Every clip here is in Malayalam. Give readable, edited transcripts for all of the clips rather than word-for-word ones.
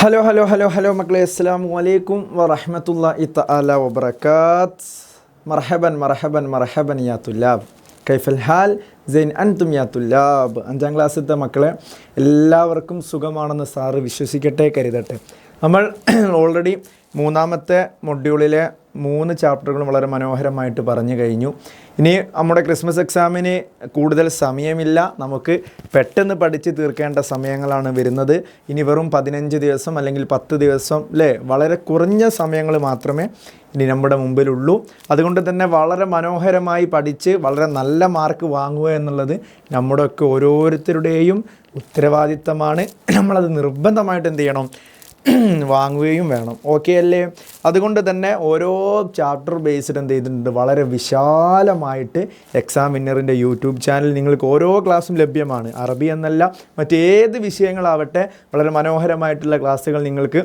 ഹലോ മക്കളെ, അസ്സലാമു അലൈക്കും വറഹ്മത്തുള്ളാഹി തആല വബറകാത്ത്. മർഹബൻ യാ തുല്ലാബ്, കൈഫൽ ഹാൽ സൈൻ അൻതും യാ തുല്ലാബ്. 5ാം ക്ലാസ്സിലത്തെ മക്കളെ, എല്ലാവർക്കും സുഖമാണെന്ന് സാറ് വിശ്വസിക്കട്ടെ, കരുതട്ടെ. നമ്മൾ ഓൾറെഡി 3ാമത്തെ മൊഡ്യൂളിലെ 3 ചാപ്റ്ററുകളും വളരെ മനോഹരമായിട്ട് പറഞ്ഞു കഴിഞ്ഞു. ഇനി നമ്മുടെ ക്രിസ്മസ് എക്സാമിന് കൂടുതൽ സമയമില്ല, നമുക്ക് പെട്ടെന്ന് പഠിച്ച് തീർക്കേണ്ട സമയങ്ങളാണ് വരുന്നത്. ഇനി വെറും 15 ദിവസം അല്ലെങ്കിൽ 10 ദിവസം അല്ലേ, വളരെ കുറഞ്ഞ സമയങ്ങൾ മാത്രമേ ഇനി നമ്മുടെ മുമ്പിലുള്ളൂ. അതുകൊണ്ട് തന്നെ വളരെ മനോഹരമായി പഠിച്ച് വളരെ നല്ല മാർക്ക് വാങ്ങുക എന്നുള്ളത് നമ്മുടെയൊക്കെ ഓരോരുത്തരുടെയും ഉത്തരവാദിത്തമാണ്. നമ്മളത് നിർബന്ധമായിട്ട് എന്ത് ചെയ്യണം, വാങ്ങുകയും വേണം. ഓക്കെ അല്ലേ? അതുകൊണ്ട് തന്നെ ഓരോ ചാപ്റ്റർ ബേസ്ഡ് എന്ത് ചെയ്തിട്ടുണ്ട്, വളരെ വിശാലമായിട്ട് എക്സാം വിന്നറിൻ്റെ യൂട്യൂബ് ചാനൽ നിങ്ങൾക്ക് ഓരോ ക്ലാസ്സും ലഭ്യമാണ്. അറബി എന്നല്ല, മറ്റേത് വിഷയങ്ങളാവട്ടെ, വളരെ മനോഹരമായിട്ടുള്ള ക്ലാസ്സുകൾ നിങ്ങൾക്ക്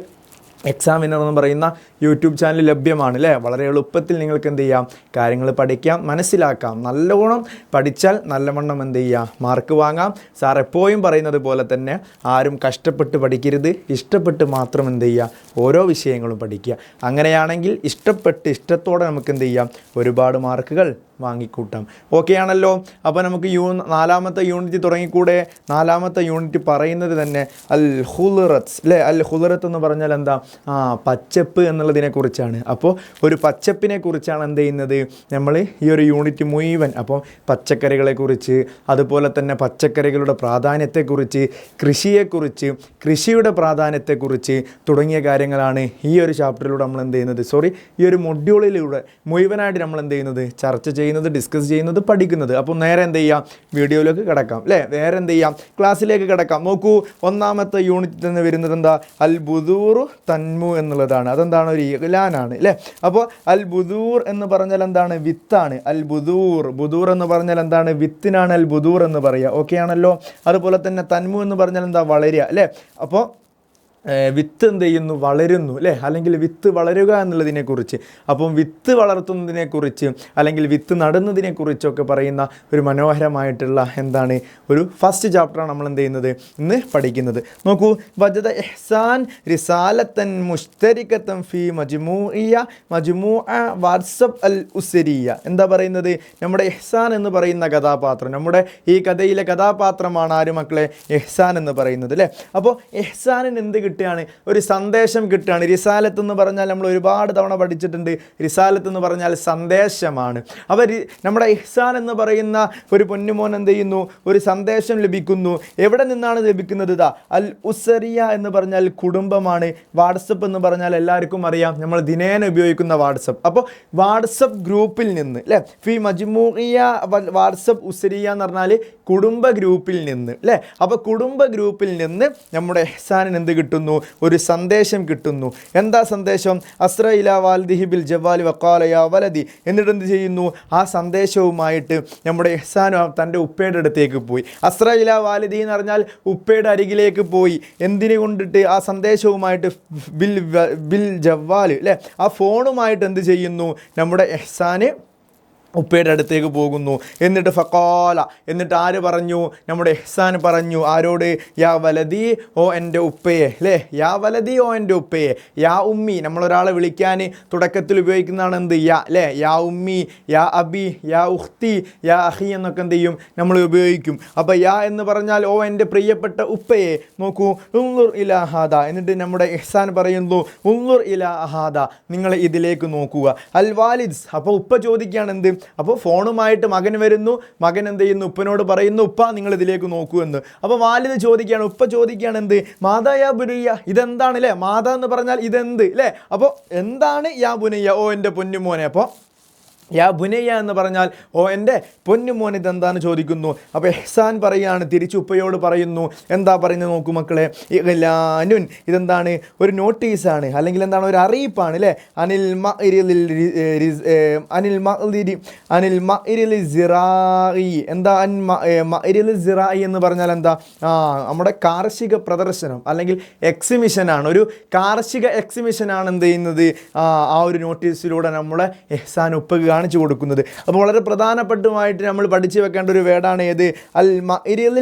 എക്സാം വിന്നർ എന്ന് പറയുന്ന യൂട്യൂബ് ചാനൽ ലഭ്യമാണ് അല്ലേ. വളരെ എളുപ്പത്തിൽ നിങ്ങൾക്ക് എന്ത് ചെയ്യാം, കാര്യങ്ങൾ പഠിക്കാം, മനസ്സിലാക്കാം. നല്ലവണ്ണം പഠിച്ചാൽ നല്ലവണ്ണം എന്ത് ചെയ്യാം, മാർക്ക് വാങ്ങാം. സാർ എപ്പോഴും പറയുന്നത് പോലെ തന്നെ ആരും കഷ്ടപ്പെട്ട് പഠിക്കരുത്, ഇഷ്ടപ്പെട്ട് മാത്രം എന്ത് ചെയ്യുക, ഓരോ വിഷയങ്ങളും പഠിക്കുക. അങ്ങനെയാണെങ്കിൽ ഇഷ്ടത്തോടെ നമുക്ക് എന്ത് ചെയ്യാം, ഒരുപാട് മാർക്കുകൾ വാങ്ങിക്കൂട്ടാം. ഓക്കെ ആണല്ലോ? അപ്പോൾ നമുക്ക് 4ാമത്തെ യൂണിറ്റ് തുടങ്ങിക്കൂടെ? 4ാമത്തെ യൂണിറ്റ് പറയുന്നത് തന്നെ അൽ ഹുലറത്ത് അല്ലേ. അൽ ഹുലറത്ത് എന്ന് പറഞ്ഞാൽ എന്താ? പച്ചപ്പ് എന്നുള്ളതിനെ കുറിച്ചാണ്. അപ്പോൾ ഒരു പച്ചപ്പിനെ കുറിച്ചാണ് എന്ത് ചെയ്യുന്നത് നമ്മൾ ഈ ഒരു യൂണിറ്റ് മുഴുവൻ. അപ്പോൾ പച്ചക്കറികളെക്കുറിച്ച്, അതുപോലെ തന്നെ പച്ചക്കറികളുടെ പ്രാധാന്യത്തെക്കുറിച്ച്, കൃഷിയെക്കുറിച്ച്, കൃഷിയുടെ പ്രാധാന്യത്തെക്കുറിച്ച് തുടങ്ങിയ കാര്യങ്ങളാണ് ഈ ഒരു ചാപ്റ്ററിലൂടെ നമ്മൾ എന്ത് ചെയ്യുന്നത്, ഈ ഒരു മൊഡ്യൂളിലൂടെ മുഴുവനായിട്ട് നമ്മൾ എന്ത് ചെയ്യുന്നത്, ചർച്ച ചെയ്യുന്നത്, ഡിസ്കസ് ചെയ്യുന്നത്, പഠിക്കുന്നത്. അപ്പോൾ നേരെ എന്ത് ചെയ്യാം, വീഡിയോയിലേക്ക് കിടക്കാം അല്ലേ. നേരെ എന്ത് ചെയ്യാം, ക്ലാസ്സിലേക്ക് കിടക്കാം. നോക്കൂ, 1ാമത്തെ യൂണിറ്റിൽ നിന്ന് വരുന്നത് എന്താ? അൽ ബുദൂർ തൻമു എന്നുള്ളതാണ്. അതെന്താണ്? ഒരു ഇഗ്ലാനാണ് അല്ലേ. അപ്പോൾ അൽ ബുദൂർ എന്ന് പറഞ്ഞാൽ എന്താണ്? വിത്താണ്. അൽ ബുദൂർ എന്ന് പറഞ്ഞാൽ എന്താണ്? വിത്തിനാണ് അൽ ബുദൂർ എന്ന് പറയുക. ഓക്കെ ആണല്ലോ? അതുപോലെ തന്നെ തൻമു എന്ന് പറഞ്ഞാൽ എന്താ? വളരുക അല്ലേ. അപ്പോൾ വിത്ത് എന്ത് ചെയ്യുന്നു, വളരുന്നു അല്ലേ, അല്ലെങ്കിൽ വിത്ത് വളരുക എന്നുള്ളതിനെക്കുറിച്ച്, അപ്പം വിത്ത് വളർത്തുന്നതിനെക്കുറിച്ച് അല്ലെങ്കിൽ വിത്ത് നടുന്നതിനെക്കുറിച്ചൊക്കെ പറയുന്ന ഒരു മനോഹരമായിട്ടുള്ള എന്താണ്, ഒരു ഫസ്റ്റ് ചാപ്റ്ററാണ് നമ്മൾ എന്ത് ചെയ്യുന്നത്, ഇന്ന് പഠിക്കുന്നത്. നോക്കൂ, വജദ ഇഹ്സാൻ റിസാലത്തൻ മുഷ്തരികത്തൻ ഫി മജ്മൂഅ വാട്സപ്പ് അൽ ഉസ്രിയ. എന്താ പറയുന്നത്? നമ്മുടെ ഇഹ്സാൻ എന്ന് പറയുന്ന കഥാപാത്രം, നമ്മുടെ ഈ കഥയിലെ കഥാപാത്രമാണ് ആര് മക്കളെ? ഇഹ്സാൻ എന്ന് പറയുന്നത് അല്ലേ. അപ്പോൾ ഇഹ്സാനിന് എന്ത് കിട്ടുകയാണ്? ഒരു സന്ദേശം കിട്ടുകയാണ്. റിസാലത്ത് എന്ന് പറഞ്ഞാൽ നമ്മൾ ഒരുപാട് തവണ പഠിച്ചിട്ടുണ്ട്. റിസാലത്ത് എന്ന് പറഞ്ഞാൽ സന്ദേശമാണ്. അപ്പോൾ നമ്മുടെ ഇഹ്സാൻ എന്ന് പറയുന്ന ഒരു പൊന്നുമോൻ എന്ത് ചെയ്യുന്നു, ഒരു സന്ദേശം ലഭിക്കുന്നു. എവിടെ നിന്നാണ് ലഭിക്കുന്നത്? അൽ ഉസരിയ എന്ന് പറഞ്ഞാൽ കുടുംബമാണ്. വാട്സപ്പ് എന്ന് പറഞ്ഞാൽ എല്ലാവർക്കും അറിയാം, നമ്മൾ ദിനേന ഉപയോഗിക്കുന്ന വാട്സപ്പ്. അപ്പോൾ വാട്സപ്പ് ഗ്രൂപ്പിൽ നിന്ന് അല്ലേ, ഫി മജ്മൂഇയ വാട്സപ്പ് ഉസരിയ എന്ന് പറഞ്ഞാൽ കുടുംബ ഗ്രൂപ്പിൽ നിന്ന് അല്ലേ. അപ്പോൾ കുടുംബ ഗ്രൂപ്പിൽ നിന്ന് നമ്മുടെ ഇഹ്സാനിന് എന്ത് കിട്ടുന്നു, ഒരു സന്ദേശം കിട്ടുന്നു. എന്താ സന്ദേശം? അസ്ര ഇലാ വാലിദിഹി ബിൽ ജവാലി വഖാല യാ വലദി. എന്നിട്ട് എന്ത് ചെയ്യുന്നു, ആ സന്ദേശവുമായിട്ട് നമ്മുടെ ഇഹ്സാൻ തൻ്റെ ഉപ്പയുടെ അടുത്തേക്ക് പോയി. അസ്ര ഇലാ വാലിദി എന്ന് പറഞ്ഞാൽ ഉപ്പയുടെ അരികിലേക്ക് പോയി. എന്തിനു കൊണ്ടിട്ട്? ആ സന്ദേശവുമായിട്ട് ബിൽ ജവാല് അല്ലേ, ആ ഫോണുമായിട്ട് എന്ത് ചെയ്യുന്നു, നമ്മുടെ ഇഹ്സാന് ഉപ്പയുടെ അടുത്തേക്ക് പോകുന്നു. എന്നിട്ട് ഫഖാല, എന്നിട്ട് ആര് പറഞ്ഞു? നമ്മുടെ ഇഹ്സാൻ പറഞ്ഞു. ആരോട്? യാ വലദി, ഓ എൻ്റെ ഉപ്പയെ അല്ലേ. യാ വലദി, ഓ എൻ്റെ ഉപ്പയെ. യാ ഉമ്മി, നമ്മളൊരാളെ വിളിക്കാൻ തുടക്കത്തിൽ ഉപയോഗിക്കുന്നതാണ് എന്ത്? യാ അല്ലേ. യാ ഉമ്മി, യാ അബി, യാ ഉഖ്തി, യാ അഹി എന്നൊക്കെ എന്ത് ചെയ്യും, നമ്മൾ ഉപയോഗിക്കും. അപ്പോൾ യാ എന്ന് പറഞ്ഞാൽ ഓ എൻ്റെ പ്രിയപ്പെട്ട ഉപ്പയെ. നോക്കൂ, ഉൻളുർ ഇലാ ഹാദ. എന്നിട്ട് നമ്മുടെ ഇഹ്സാൻ പറയുന്നു, ഉൻളുർ ഇലാ ഹാദ, നിങ്ങൾ ഇതിലേക്ക് നോക്കുക. അൽ വാലിദ്, അപ്പോൾ ഉപ്പ ചോദിക്കുകയാണ് എന്ത്? അപ്പോൾ ഫോണുമായിട്ട് മകൻ വരുന്നു. മകൻ എന്ത് ചെയ്യുന്നു, ഉപ്പനോട് പറയുന്നു, ഉപ്പ നിങ്ങൾ ഇതിലേക്ക് നോക്കൂ എന്ന്. അപ്പോൾ വാലിദ് ചോദിക്കുകയാണ്, ഉപ്പ ചോദിക്കുകയാണ് എന്ത്? മാതാ യാ ബുനയ്യ, ഇതെന്താണ് അല്ലേ. മാതാ എന്ന് പറഞ്ഞാൽ ഇതെന്ത് അല്ലേ. അപ്പോൾ എന്താണ് യാ ബുനയ്യ, ഓ എൻ്റെ പൊന്നുമോനെ. അപ്പോൾ യാ ബുനയ്യ എന്ന് പറഞ്ഞാൽ ഓ എൻ്റെ പൊന്നുമോൻ ഇതെന്താണ് ചോദിക്കുന്നു. അപ്പോൾ ഇഹ്സാൻ പറയുകയാണ്, തിരിച്ചു ഉപ്പയോട് പറയുന്നു. എന്താ പറയുന്നത് നോക്കൂ മക്കളെ, ഇഗ്ലാനുൻ, ഇതെന്താണ്? ഒരു നോട്ടീസാണ്, അല്ലെങ്കിൽ എന്താണ്, ഒരു അറിയിപ്പാണ് അല്ലേ. അനിൽ മഇരിൽ സിറായി. എന്താ മഇരിൽ സിറായി എന്ന് പറഞ്ഞാൽ എന്താ? നമ്മുടെ കാർഷിക പ്രദർശനം അല്ലെങ്കിൽ എക്സിബിഷനാണ്. ഒരു കാർഷിക എക്സിബിഷനാണ് എന്ത് ചെയ്യുന്നത്, ആ ഒരു നോട്ടീസിലൂടെ നമ്മളെ ഇഹ്സാൻ ഉപ്പ കാണിച്ചു കൊടുക്കുന്നത്. അപ്പോൾ വളരെ പ്രധാനപ്പെട്ടുമായിട്ട് നമ്മൾ പഠിച്ചു വെക്കേണ്ട ഒരു വേർഡാണ് ഏത്? അൽ മഅരിൽ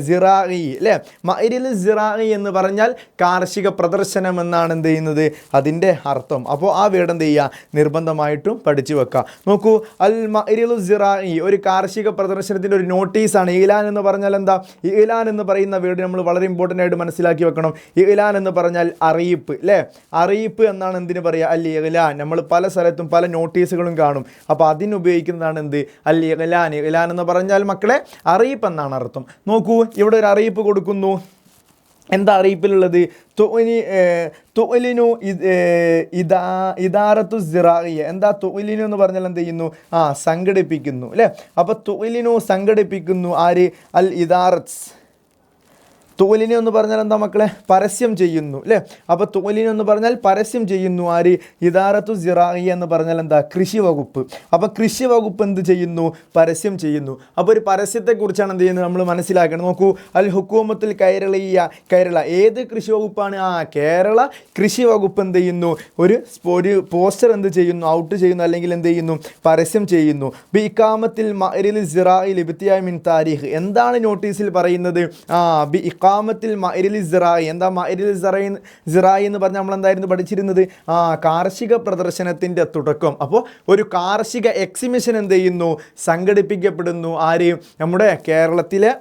സിറാഇ അല്ലേ. മഅരിൽ സിറാഇ എന്ന് പറഞ്ഞാൽ കാർഷിക പ്രദർശനം എന്നാണ് എന്ത് ചെയ്യുന്നത് അതിൻ്റെ അർത്ഥം. അപ്പോൾ ആ വേർഡ് എന്ത് ചെയ്യുക നിർബന്ധമായിട്ടും പഠിച്ചു വെക്കുക. നോക്കൂ, അൽ മഅരിൽ സിറാഇ ഒരു കാർഷിക പ്രദർശനത്തിൻ്റെ ഒരു നോട്ടീസാണ്. ഇലാൻ എന്ന് പറഞ്ഞാൽ എന്താ? ഇലാൻ എന്ന് പറയുന്ന വേർഡ് നമ്മൾ വളരെ ഇമ്പോർട്ടൻ്റ് ആയിട്ട് മനസ്സിലാക്കി വെക്കണം. ഇലാൻ എന്ന് പറഞ്ഞാൽ അറിയിപ്പ് അല്ലേ. അറിയിപ്പ് എന്നാണ് എന്തിന് പറയുക? അൽ ഇലാൻ. നമ്മൾ പല സ്ഥലത്തും പല നോട്ടീസുകളും കാണും. അപ്പോൾ അതിനുപയോഗിക്കുന്നതാണ് എന്ത്? അൽ ഇലാൻ. ഇലാൻ എന്ന് പറഞ്ഞാൽ മക്കളെ അറിയിപ്പ് എന്നാണ് അർത്ഥം. നോക്കൂ, ഇവിടെ ഒരു അറിയിപ്പ് കൊടുക്കുന്നു. എന്താ അറിയിപ്പിലുള്ളത്? തുഅലിനു ഇദാറത്തു സിറാഇയ. എന്താ തുഅലിനു എന്ന് പറഞ്ഞാൽ എന്ത് ചെയ്യുന്നു? സംഘടിപ്പിക്കുന്നു അല്ലേ. അപ്പോൾ തുഅലിനു സംഘടിപ്പിക്കുന്നു. ആര്? അൽ ഇദാറത്ത്. തുഅലിനു എന്ന് പറഞ്ഞാൽ എന്താ മക്കളെ? പരസ്യം ചെയ്യുന്നു അല്ലേ. അപ്പോൾ തുഅലിനു എന്ന് പറഞ്ഞാൽ പരസ്യം ചെയ്യുന്നു. ആര്? ഇദാറത്തു സിറാഇയ എന്ന് പറഞ്ഞാൽ എന്താ? കൃഷി വകുപ്പ്. അപ്പോൾ കൃഷി വകുപ്പ് എന്ത് ചെയ്യുന്നു? പരസ്യം ചെയ്യുന്നു. അപ്പോൾ ഒരു പരസ്യത്തെക്കുറിച്ചാണ് എന്ത് ചെയ്യുന്നത് നമ്മൾ മനസ്സിലാക്കണം. നോക്കൂ, അൽ ഹുക്കൂമത്തുൽ കൈരളിയ. കേരള ഏത് കൃഷി വകുപ്പാണ്? കേരള കൃഷി വകുപ്പ് എന്ത് ചെയ്യുന്നു? ഒരു പോസ്റ്റർ എന്ത് ചെയ്യുന്നു? ഔട്ട് ചെയ്യുന്നു, അല്ലെങ്കിൽ എന്ത് ചെയ്യുന്നു? പരസ്യം ചെയ്യുന്നു. ബി ഇഖാമത്തിൽ മഅരിൽ സിറാഇ ലിബ്തിയാ മിൻ താരിഖ്. എന്താണ് നോട്ടീസിൽ പറയുന്നത്? ബി ഇഖാമത്തിൽ മഅരിൽ സിറാഇ. എന്താ മഅരിൽ സിറാഇ എന്ന് പറഞ്ഞാൽ നമ്മൾ എന്തായിരുന്നു പഠിച്ചിരുന്നത്? കാർഷിക പ്രദർശനത്തിൻ്റെ തുടക്കം. അപ്പോൾ ഒരു കാർഷിക എക്സിബിഷൻ എന്ത് ചെയ്യുന്നു? സംഘടിപ്പിക്കപ്പെടുന്നു. ആര്? നമ്മുടെ കേരളത്തിലെ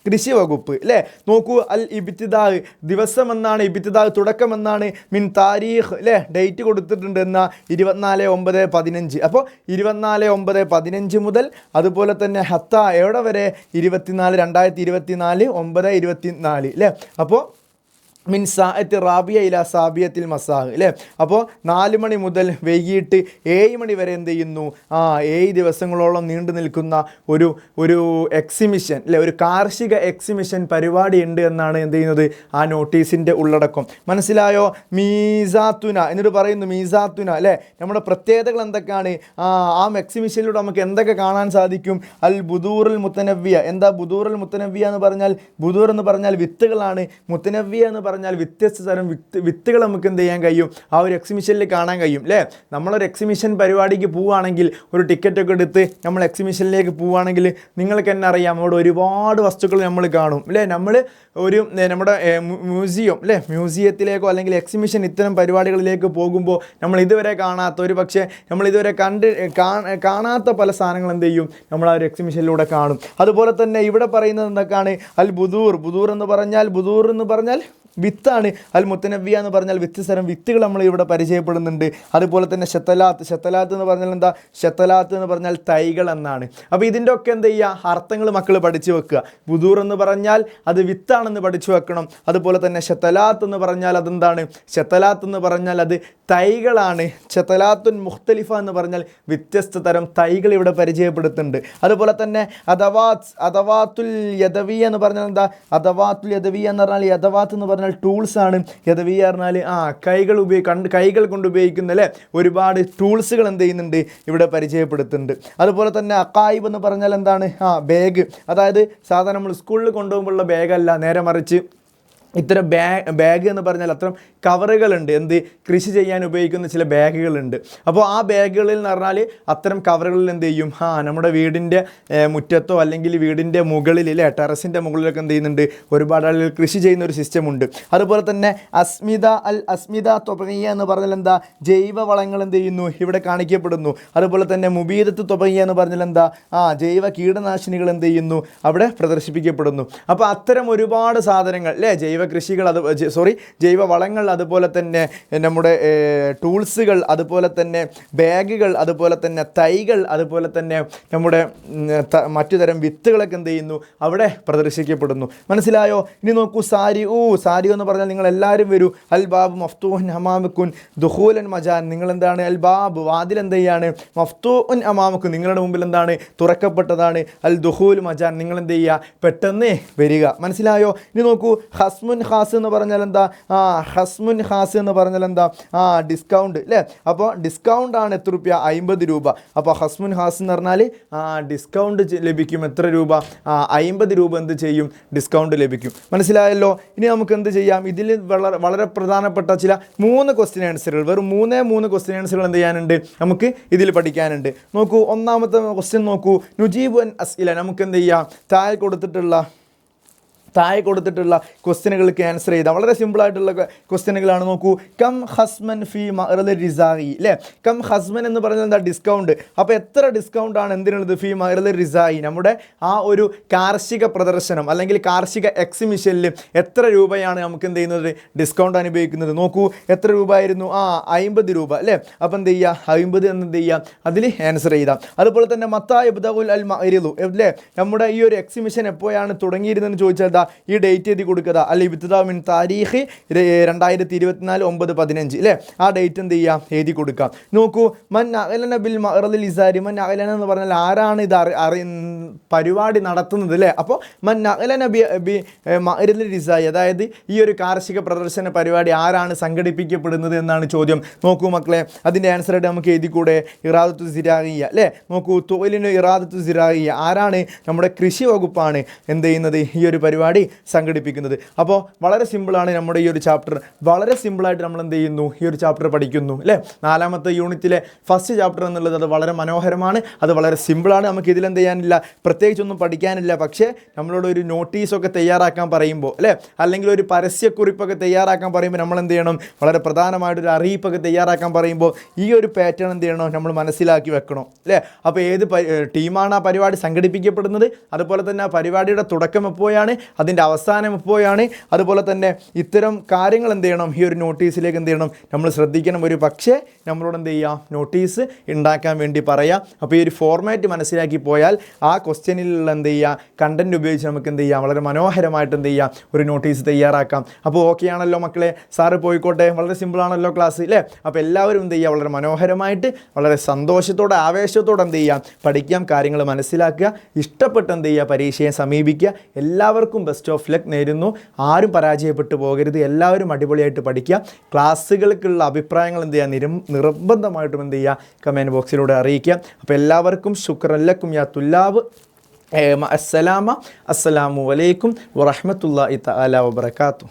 കൃഷി വകുപ്പ് അല്ലേ. നോക്കൂ, അൽ ഇബ്തിദാ ദിവസം എന്നാണ്, ഇബ്തിദാ തുടക്കം എന്നാണ്, മിൻ താരീഖ് അല്ലേ ഡേറ്റ് കൊടുത്തിട്ടുണ്ട് എന്നാ 24/9/15. അപ്പോൾ 24/9/15 മുതൽ അതുപോലെ തന്നെ ഹത്ത എവിടെ വരെ? 2024 9/24 അല്ലേ. അപ്പോൾ മിൻ സാഅത്തി റാബിയ ഇല സാബിയത്തിൽ മസാഹ് അല്ലേ. അപ്പോൾ 4 മണി മുതൽ വൈകിട്ട് 7 മണി വരെ എന്ത് ചെയ്യുന്നു? 7 ദിവസങ്ങളോളം നീണ്ടു നിൽക്കുന്ന ഒരു എക്സിബിഷൻ അല്ലേ, ഒരു കാർഷിക എക്സിബിഷൻ പരിപാടി ഉണ്ട് എന്നാണ് എന്ത് ചെയ്യുന്നത് ആ നോട്ടീസിൻ്റെ ഉള്ളടക്കം. മനസ്സിലായോ? മീസാത്തുന എന്നിട്ട് പറയുന്നു. മീസാത്തുന അല്ലേ. നമ്മുടെ പ്രത്യേകതകൾ എന്തൊക്കെയാണ്? ആ എക്സിബിഷനിലൂടെ നമുക്ക് എന്തൊക്കെ കാണാൻ സാധിക്കും? അൽ ബുദൂറുൽ മുത്തനവ്വിയ. എന്താ ബുദൂറുൽ മുത്തനവ്വിയ എന്ന് പറഞ്ഞാൽ? ബുദൂർ എന്ന് പറഞ്ഞാൽ വിത്തുകളാണ്. മുത്തനവ്വിയ എന്ന് പറഞ്ഞാൽ വ്യത്യസ്ത തരം വിത്തുകൾ നമുക്ക് എന്ത് ചെയ്യാൻ കഴിയും? ആ ഒരു എക്സിബിഷനിൽ കാണാൻ കഴിയും അല്ലേ. നമ്മളൊരു എക്സിബിഷൻ പരിപാടിക്ക് പോവുകയാണെങ്കിൽ, ഒരു ടിക്കറ്റൊക്കെ എടുത്ത് നമ്മൾ എക്സിബിഷനിലേക്ക് പോവുകയാണെങ്കിൽ നിങ്ങൾക്ക് തന്നെ അറിയാം അവിടെ ഒരുപാട് വസ്തുക്കൾ നമ്മൾ കാണും അല്ലേ. നമ്മൾ നമ്മുടെ മ്യൂസിയം അല്ലേ, മ്യൂസിയത്തിലേക്കോ അല്ലെങ്കിൽ എക്സിബിഷൻ ഇത്തരം പരിപാടികളിലേക്ക് പോകുമ്പോൾ നമ്മൾ ഇതുവരെ കാണാത്ത, ഒരു പക്ഷേ നമ്മൾ ഇതുവരെ കാണാത്ത പല സാധനങ്ങൾ എന്ത് ചെയ്യും നമ്മൾ ആ ഒരു എക്സിബിഷനിലൂടെ കാണും. അതുപോലെ തന്നെ ഇവിടെ പറയുന്നത് എന്തൊക്കെയാണ്? അൽ ബുദൂർ എന്ന് പറഞ്ഞാൽ വിത്താണ്. അൽ മുത്തനവ്വിയ എന്ന് പറഞ്ഞാൽ വ്യത്യസ്തരം വിത്തുകൾ നമ്മൾ ഇവിടെ പരിചയപ്പെടുന്നുണ്ട്. അതുപോലെ തന്നെ ഷത്തലാത്ത് എന്ന് പറഞ്ഞാൽ എന്താ? ഷത്തലാത്ത് എന്ന് പറഞ്ഞാൽ തൈകൾ എന്നാണ്. അപ്പോൾ ഇതിൻ്റെ ഒക്കെ എന്ത് ചെയ്യുക? അർത്ഥങ്ങൾ മക്കൾ പഠിച്ചു വെക്കുക. ബുദൂർ എന്ന് പറഞ്ഞാൽ അത് വിത്താണെന്ന് പഠിച്ചു വെക്കണം. അതുപോലെ തന്നെ ഷത്തലാത്ത് എന്ന് പറഞ്ഞാൽ അതെന്താണ്? ഷത്തലാത്ത് എന്ന് പറഞ്ഞാൽ അത് തൈകളാണ്. ഷത്തലാത്തുൻ മുഖ്തലിഫ എന്ന് പറഞ്ഞാൽ വ്യത്യസ്ത തരം തൈകൾ ഇവിടെ പരിചയപ്പെടുത്തുന്നുണ്ട്. അതുപോലെ തന്നെ അദവാത്തുൽ യദവിയ എന്ന് പറഞ്ഞാൽ എന്താ? അദവാത്തുൽ യദവിയ എന്ന് പറഞ്ഞാൽ യദവാത്ത് എന്ന് പറഞ്ഞാൽ ടൂൾസ് ആണ്. യദവിയ പറഞ്ഞാൽ കൈകൾ കൊണ്ട് ഉപയോഗിക്കുന്ന അല്ലേ ഒരുപാട് ടൂൾസുകൾ എന്ത് ചെയ്യുന്നുണ്ട് ഇവിടെ പരിചയപ്പെടുത്തുന്നുണ്ട്. അതുപോലെ തന്നെ അക്കായിബ് എന്ന് പറഞ്ഞാൽ എന്താണ്? ബാഗ്. അതായത് സാധാരണ നമ്മൾ സ്കൂളിൽ കൊണ്ടുപോകുമ്പോഴുള്ള ബാഗല്ല, നേരെ മറിച്ച് ഇത്തരം ബാഗ് എന്ന് പറഞ്ഞാൽ അത്തരം കവറുകളുണ്ട്. എന്ത്? കൃഷി ചെയ്യാൻ ഉപയോഗിക്കുന്ന ചില ബാഗുകളുണ്ട്. അപ്പോൾ ആ ബാഗുകളിൽ എന്ന് പറഞ്ഞാൽ അത്തരം കവറുകളിൽ എന്ത് ചെയ്യും? നമ്മുടെ വീടിൻ്റെ മുറ്റത്തോ അല്ലെങ്കിൽ വീടിൻ്റെ മുകളിൽ അല്ലേ ടെറസിൻ്റെ മുകളിലൊക്കെ എന്ത് ചെയ്യുന്നുണ്ട് ഒരുപാട് ആളുകൾ കൃഷി ചെയ്യുന്ന ഒരു സിസ്റ്റം ഉണ്ട്. അതുപോലെ തന്നെ അസ്മിത തൊബിയ എന്ന് പറഞ്ഞാൽ എന്താ? ജൈവ വളങ്ങൾ എന്ത് ചെയ്യുന്നു ഇവിടെ കാണിക്കപ്പെടുന്നു. അതുപോലെ തന്നെ മുബീദത്ത് തൊബിയ എന്ന് പറഞ്ഞാൽ എന്താ? ജൈവ കീടനാശിനികൾ എന്ത് ചെയ്യുന്നു അവിടെ പ്രദർശിപ്പിക്കപ്പെടുന്നു. അപ്പോൾ അത്തരം ഒരുപാട് സാധനങ്ങൾ അല്ലേ, ജൈവ വളങ്ങൾ, അതുപോലെ തന്നെ നമ്മുടെ ടൂൾസുകൾ, അതുപോലെ തന്നെ ബാഗുകൾ, അതുപോലെ തന്നെ തൈകൾ, അതുപോലെ തന്നെ നമ്മുടെ മറ്റു തരം വിത്തുകളൊക്കെ എന്ത് ചെയ്യുന്നു അവിടെ പ്രദർശിക്കപ്പെടുന്നു. മനസ്സിലായോ? ഇനി നോക്കൂ, സാരി എന്ന് പറഞ്ഞാൽ നിങ്ങൾ എല്ലാവരും വരൂ. അൽ ബാബ് മഫ്തൂൻ അമാമക്കുൻ ദുഖൂലൻ മജാൻ. നിങ്ങൾ എന്താണ്? അൽ ബാബ് വാതിൽ എന്ത് ചെയ്യാണ്? മഫ്തൂൻ അമാമക്കുൻ നിങ്ങളുടെ മുമ്പിൽ എന്താണ്? തുറക്കപ്പെട്ടതാണ്. അൽ ദുഖൂൽ മജാൻ നിങ്ങൾ എന്ത് ചെയ്യുക? പെട്ടെന്ന് വരിക. മനസ്സിലായോ? ഇനി നോക്കൂ, ഹസ്മു ഹസ്മുൻ ഖാസ് എന്ന് പറഞ്ഞാൽ എന്താ? ഹസ്മുൻ ഖാസ് എന്ന് പറഞ്ഞാൽ എന്താ? ഡിസ്കൗണ്ട് അല്ലേ? അപ്പോൾ ഡിസ്കൗണ്ട് ആണ് എത്ര രൂപ? 50 രൂപ. അപ്പോൾ ഹസ്മുൻ ഖാസ് എന്ന് പറഞ്ഞാൽ ഡിസ്കൗണ്ട് ലഭിക്കും. എത്ര രൂപ? 50 രൂപ എന്ത് ചെയ്യും? ഡിസ്കൗണ്ട് ലഭിക്കും. മനസ്സിലായല്ലോ? ഇനി നമുക്ക് എന്ത് ചെയ്യാം? ഇതിൽ വളരെ പ്രധാനപ്പെട്ട ചില 3 ക്വസ്റ്റ്യൻ ആൻസറുകൾ, വെറും 3 ക്വസ്റ്റ്യൻ ആൻസറുകൾ എന്ത് ചെയ്യാനുണ്ട്? നമുക്ക് ഇതിൽ പഠിക്കാനുണ്ട്. നോക്കൂ, ഒന്നാമത്തെ ക്വസ്റ്റ്യൻ നോക്കൂ. നുജീബു അൻ അസ്ഇല. നമുക്ക് എന്ത് ചെയ്യാം? താഴെ കൊടുത്തിട്ടുള്ള ക്വസ്റ്റ്യനുകൾക്ക് ആൻസർ ചെയ്താൽ വളരെ സിമ്പിളായിട്ടുള്ള ക്വസ്റ്റ്യനുകളാണ്. നോക്കൂ, കം ഹസ്മൻ ഫി മഅറൽ റിസായി അല്ലേ? കം ഹസ്മൻ എന്ന് പറഞ്ഞാൽ എന്താ? ഡിസ്കൗണ്ട്. അപ്പോൾ എത്ര ഡിസ്കൗണ്ട് ആണ് എന്തിനുള്ളത്? ഫി മഅറൽ റിസായി, നമ്മുടെ ആ ഒരു കാർഷിക പ്രദർശനം അല്ലെങ്കിൽ കാർഷിക എക്സിബിഷനിൽ എത്ര രൂപയാണ് നമുക്ക് എന്ത് ചെയ്യുന്നത്? ഡിസ്കൗണ്ട് അനുഭവിക്കുന്നത്. നോക്കൂ, എത്ര രൂപ ആയിരുന്നു? 50 രൂപ അല്ലേ? അപ്പോൾ എന്ത് ചെയ്യുക? 50 എന്ന് എന്ത് ചെയ്യുക? അതിൽ ആൻസർ ചെയ്താൽ. അതുപോലെ തന്നെ മത്താ യബ്ദഉൽ അൽ മഅരിദു അല്ലേ? നമ്മുടെ ഈ ഒരു എക്സിബിഷൻ എപ്പോഴാണ് തുടങ്ങിയിരുന്നതെന്ന് ചോദിച്ചാൽ ഈ ഡേറ്റ് എഴുതി കൊടുക്കുക. അല്ല ഇബ്തിദാ മിൻ താരീഖ് 2024 9/15 അല്ലേ? ആ ഡേറ്റ് എന്ത് ചെയ്യുക? എഴുതി കൊടുക്കാം. നോക്കൂ, മൻ അഅലന ബിൽ മഅറദിൽ ഇസാരി. മൻ അഅലന എന്ന് പറഞ്ഞാൽ ആരാണ് ഇത് പരിപാടി നടത്തുന്നത് അല്ലേ? അപ്പോൾ മൻ അഅലന ബി മഅറദിൽ ഇസാരി, അതായത് ഈ ഒരു കാർഷിക പ്രദർശന പരിപാടി ആരാണ് സംഘടിപ്പിക്കപ്പെടുന്നത് എന്നാണ് ചോദ്യം. നോക്കൂ മക്കളെ, അതിൻ്റെ ആൻസർ ആയിട്ട് നമുക്ക് എഴുതിക്കൂടെ? ഇറാദത്തു സിറാഇയ്യ അല്ലേ? നോക്കൂ, തൊഴിലിന് ഇറാദത്തു സിറാഇയ്യ, ആരാണ്? നമ്മുടെ കൃഷി വകുപ്പാണ് എന്ത് ചെയ്യുന്നത്? ഈ ഒരു പരിപാടി സംഘടിപ്പിക്കുന്നത്. അപ്പോൾ വളരെ സിമ്പിളാണ് നമ്മുടെ ഈ ഒരു ചാപ്റ്റർ. വളരെ സിമ്പിളായിട്ട് നമ്മൾ എന്ത് ചെയ്യുന്നു? ഈ ഒരു ചാപ്റ്റർ പഠിക്കുന്നു അല്ലേ? 4ാമത്തെ യൂണിറ്റിലെ ഫസ്റ്റ് ചാപ്റ്റർ എന്നുള്ളത് അത് വളരെ മനോഹരമാണ്. അത് വളരെ സിമ്പിളാണ്. നമുക്ക് ഇതിലെന്ത് ചെയ്യാനില്ല? പ്രത്യേകിച്ചൊന്നും പഠിക്കാനില്ല. പക്ഷേ നമ്മളോട് ഒരു നോട്ടീസൊക്കെ തയ്യാറാക്കാൻ പറയുമ്പോൾ അല്ലേ, അല്ലെങ്കിൽ ഒരു പരസ്യക്കുറിപ്പൊക്കെ തയ്യാറാക്കാൻ പറയുമ്പോൾ നമ്മൾ എന്ത് ചെയ്യണം? വളരെ പ്രധാനമായിട്ടൊരു അറിയിപ്പൊക്കെ തയ്യാറാക്കാൻ പറയുമ്പോൾ ഈ ഒരു പാറ്റേൺ എന്ത് ചെയ്യണം? നമ്മൾ മനസ്സിലാക്കി വെക്കണം അല്ലേ? അപ്പോൾ ഏത് ടീമാണ് ആ പരിപാടി സംഘടിപ്പിക്കപ്പെടുന്നത്, അതുപോലെ തന്നെ ആ പരിപാടിയുടെ തുടക്കം എപ്പോഴാണ്, അതിൻ്റെ അവസാനം എപ്പോഴാണ്, അതുപോലെ തന്നെ ഇത്തരം കാര്യങ്ങൾ എന്ത് ചെയ്യണം? ഈ ഒരു നോട്ടീസിലേക്ക് എന്ത് ചെയ്യണം? നമ്മൾ ശ്രദ്ധിക്കണം. ഒരു പക്ഷേ നമ്മളോട് എന്ത് ചെയ്യാം? നോട്ടീസ് ഉണ്ടാക്കാൻ വേണ്ടി പറയാം. അപ്പോൾ ഈ ഒരു ഫോർമാറ്റ് മനസ്സിലാക്കി പോയാൽ ആ ക്വസ്റ്റ്യനിലുള്ള എന്ത് ചെയ്യുക? കണ്ടൻറ്റ് ഉപയോഗിച്ച് നമുക്ക് എന്ത് ചെയ്യാം? വളരെ മനോഹരമായിട്ട് എന്ത് ചെയ്യാം? ഒരു നോട്ടീസ് തയ്യാറാക്കാം. അപ്പോൾ ഓക്കെ ആണല്ലോ മക്കളെ? സാറ് പോയിക്കോട്ടെ. വളരെ സിമ്പിളാണല്ലോ ക്ലാസ് അല്ലേ? അപ്പോൾ എല്ലാവരും എന്ത് ചെയ്യുക? വളരെ മനോഹരമായിട്ട് വളരെ സന്തോഷത്തോടെ ആവേശത്തോടെ എന്ത് ചെയ്യാം? പഠിക്കാം, കാര്യങ്ങൾ മനസ്സിലാക്കുക, ഇഷ്ടപ്പെട്ട് എന്ത് ചെയ്യുക? പരീക്ഷയെ സമീപിക്കുക. എല്ലാവർക്കും ബെസ്റ്റ് ഓഫ് ലക്ക് നേരുന്നു. ആരും പരാജയപ്പെട്ടു പോകരുത്. എല്ലാവരും അടിപൊളിയായിട്ട് പഠിക്കുക. ക്ലാസ്സുകൾക്കുള്ള അഭിപ്രായങ്ങൾ എന്ത് ചെയ്യുക? നിർബന്ധമായിട്ടും എന്ത് ചെയ്യുക? കമൻറ്റ് ബോക്സിലൂടെ അറിയിക്കുക. അപ്പോൾ എല്ലാവർക്കും ശുക്രൻ ലക്കും യാ തുല്ലാബ്. അസ്സലാമു അലൈക്കും വറഹ്മത്തുള്ളാഹി തആല വബറകാതുഹു.